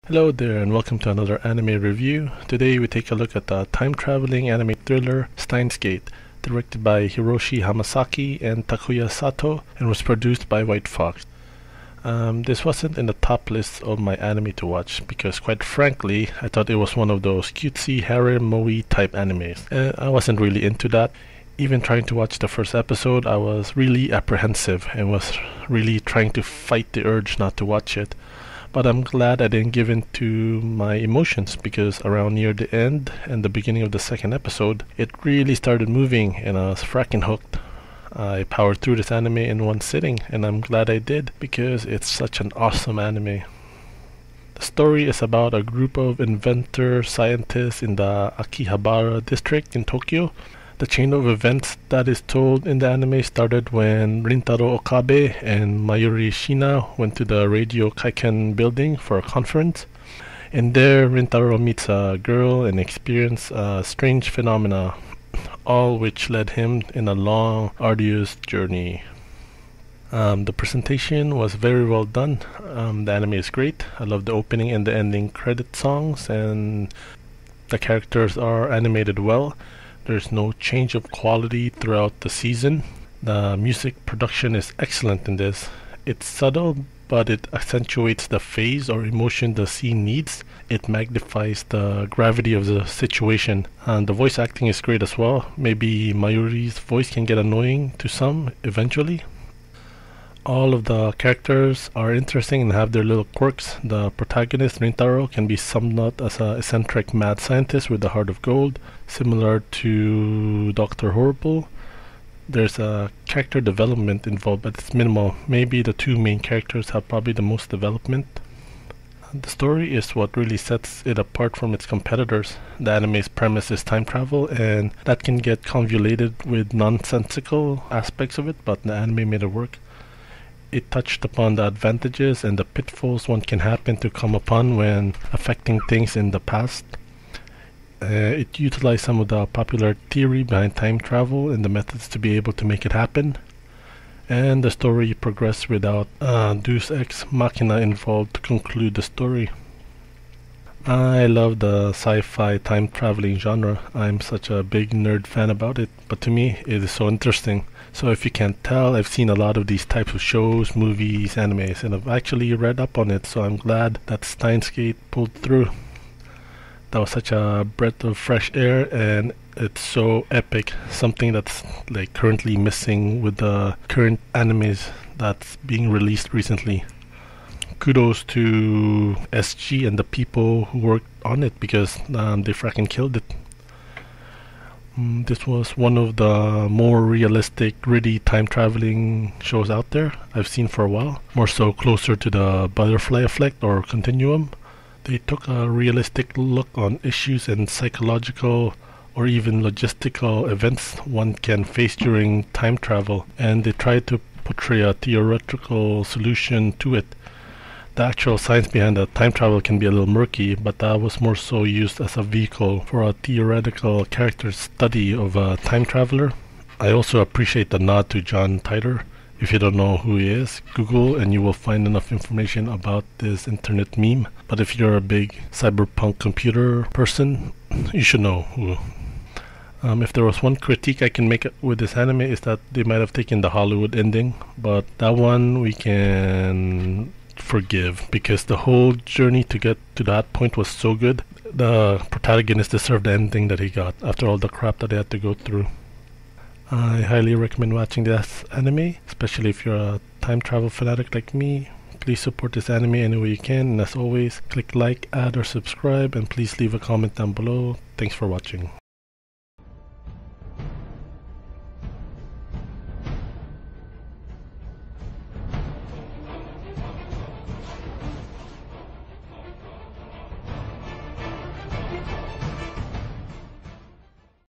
Hello there and welcome to another anime review. Today we take a look at the time-traveling anime thriller Steins, directed by Hiroshi Hamasaki and Takuya Sato, and was produced by White Fox. This wasn't in the top list of my anime to watch because quite frankly I thought it was one of those cutesy harem moe type animes, and I wasn't really into that. Even trying to watch the first episode I was really apprehensive and was really trying to fight the urge not to watch it. But I'm glad I didn't give in to my emotions because around near the end and the beginning of the second episode, it really started moving and I was fracking hooked. I powered through this anime in one sitting and I'm glad I did because it's such an awesome anime. The story is about a group of inventor scientists in the Akihabara district in Tokyo. The chain of events that is told in the anime started when Rintaro Okabe and Mayuri Shina went to the Radio Kaiken building for a conference. And there Rintaro meets a girl and experiences strange phenomena, all which led him in a long, arduous journey. The presentation was very well done. The anime is great. I love the opening and the ending credit songs, and the characters are animated well. There's no change of quality throughout the season. The music production is excellent in this. It's subtle, but it accentuates the phase or emotion the scene needs. It magnifies the gravity of the situation. And the voice acting is great as well. Maybe Mayuri's voice can get annoying to some eventually. All of the characters are interesting and have their little quirks. The protagonist, Rintaro, can be summed up as an eccentric mad scientist with a heart of gold, similar to Dr. Horrible. There's a character development involved, but it's minimal. Maybe the two main characters have probably the most development. The story is what really sets it apart from its competitors. The anime's premise is time travel, and that can get convoluted with nonsensical aspects of it, but the anime made it work. It touched upon the advantages and the pitfalls one can happen to come upon when affecting things in the past. It utilized some of the popular theory behind time travel and the methods to be able to make it happen. And the story progressed without Deus Ex Machina involved to conclude the story. I love the sci-fi time traveling genre. I'm such a big nerd fan about it, but to me it is so interesting. So if you can't tell, I've seen a lot of these types of shows, movies, animes, and I've actually read up on it, so I'm glad that Steins pulled through. That was such a breath of fresh air, and it's so epic, something that's like currently missing with the current animes that's being released recently. Kudos to SG and the people who worked on it because they fracking killed it. This was one of the more realistic, gritty time-traveling shows out there I've seen for a while. More so closer to the butterfly effect or continuum. They took a realistic look on issues and psychological or even logistical events one can face during time travel, and they tried to portray a theoretical solution to it. The actual science behind the time travel can be a little murky, but that was more so used as a vehicle for a theoretical character study of a time traveler. I also appreciate the nod to John Titor. If you don't know who he is, Google and you will find enough information about this internet meme. But if you're a big cyberpunk computer person, you should know who. If there was one critique I can make with this anime is that they might have taken the Hollywood ending, but that one we can forgive because the whole journey to get to that point was so good. The protagonist deserved the ending that he got after all the crap that he had to go through. I highly recommend watching this anime, especially if you're a time travel fanatic like me. Please support this anime any way you can, and as always, click like, add or subscribe, and please leave a comment down below. Thanks for watching.